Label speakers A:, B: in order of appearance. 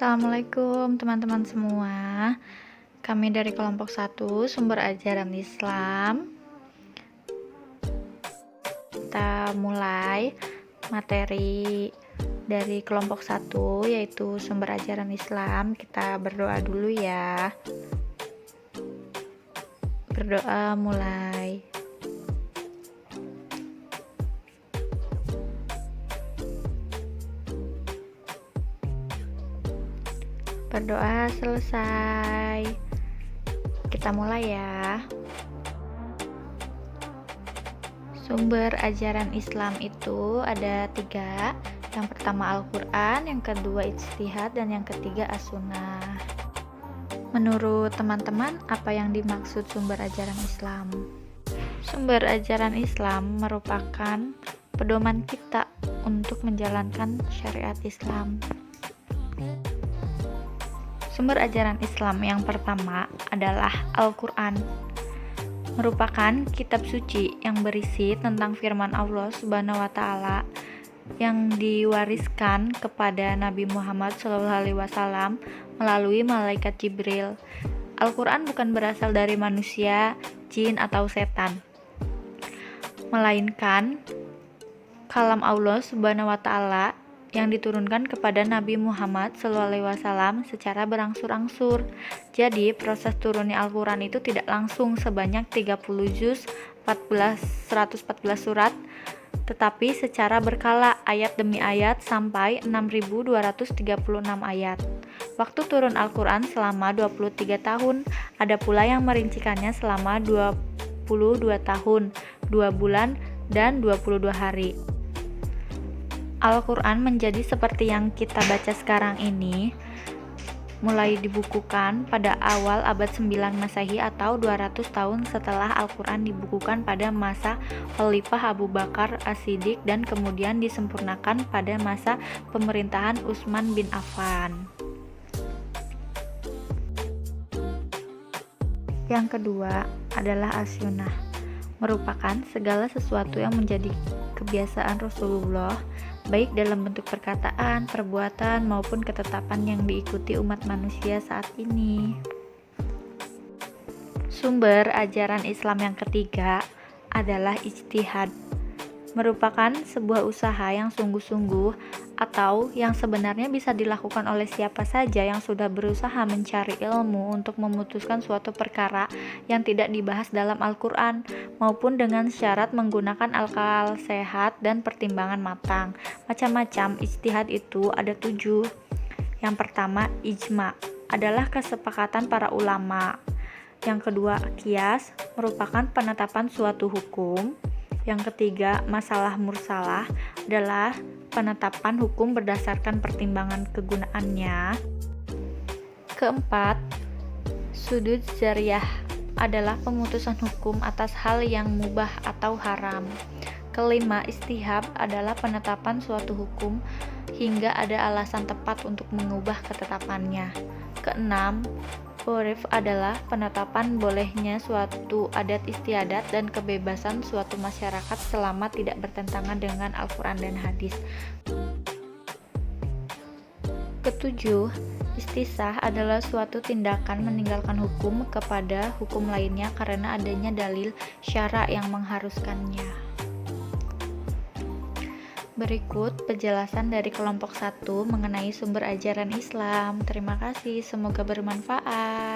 A: Assalamualaikum teman-teman semua. Kami dari kelompok 1 Sumber Ajaran Islam. Kita mulai materi dari kelompok 1 yaitu Sumber Ajaran Islam. Kita berdoa dulu ya. Berdoa mulai. Berdoa selesai. Kita mulai ya. Sumber ajaran Islam itu ada 3. Yang pertama Al-Quran, yang kedua ijtihad, dan yang ketiga as-sunnah. Menurut teman-teman, apa yang dimaksud sumber ajaran Islam? Sumber ajaran Islam merupakan pedoman kita untuk menjalankan syariat Islam. Sumber ajaran Islam yang pertama adalah Al-Quran, merupakan kitab suci yang berisi tentang firman Allah Subhanahu wa Ta'ala yang diwariskan kepada Nabi Muhammad SAW melalui malaikat Jibril. Al-Quran bukan berasal dari manusia, jin, atau setan, melainkan kalam Allah Subhanahu wa Ta'ala yang diturunkan kepada Nabi Muhammad SAW secara berangsur-angsur. Jadi proses turunnya Al-Quran itu tidak langsung sebanyak 30 juz 114 surat, tetapi secara berkala ayat demi ayat sampai 6.236 ayat. Waktu turun Al-Quran selama 23 tahun, ada pula yang merincikannya selama 22 tahun, 2 bulan, dan 22 hari. Al-Quran menjadi seperti yang kita baca sekarang ini mulai dibukukan pada awal abad 9 Masehi atau 200 tahun setelah Al-Quran dibukukan pada masa Khalifah Abu Bakar As-Siddiq dan kemudian disempurnakan pada masa pemerintahan Utsman bin Affan. Yang kedua adalah as-sunnah, merupakan segala sesuatu yang menjadi kebiasaan Rasulullah, baik dalam bentuk perkataan, perbuatan, maupun ketetapan yang diikuti umat manusia saat ini. Sumber ajaran Islam yang ketiga adalah ijtihad, merupakan sebuah usaha yang sungguh-sungguh atau yang sebenarnya bisa dilakukan oleh siapa saja yang sudah berusaha mencari ilmu untuk memutuskan suatu perkara yang tidak dibahas dalam Al-Quran, maupun dengan syarat menggunakan akal sehat dan pertimbangan matang. Macam-macam ijtihad itu ada 7. Yang pertama, ijma, adalah kesepakatan para ulama. Yang kedua, qiyas, merupakan penetapan suatu hukum. Yang ketiga, masalah mursalah, adalah penetapan hukum berdasarkan pertimbangan kegunaannya. Keempat, sudud zariyah, adalah pemutusan hukum atas hal yang mubah atau haram. Kelima, istihab, adalah penetapan suatu hukum hingga ada alasan tepat untuk mengubah ketetapannya. Keenam, urif, adalah penetapan bolehnya suatu adat istiadat dan kebebasan suatu masyarakat selama tidak bertentangan dengan Al-Quran dan hadis. Ketujuh, istisah, adalah suatu tindakan meninggalkan hukum kepada hukum lainnya karena adanya dalil syara yang mengharuskannya. Berikut penjelasan dari kelompok 1 mengenai sumber ajaran Islam. Terima kasih, semoga bermanfaat.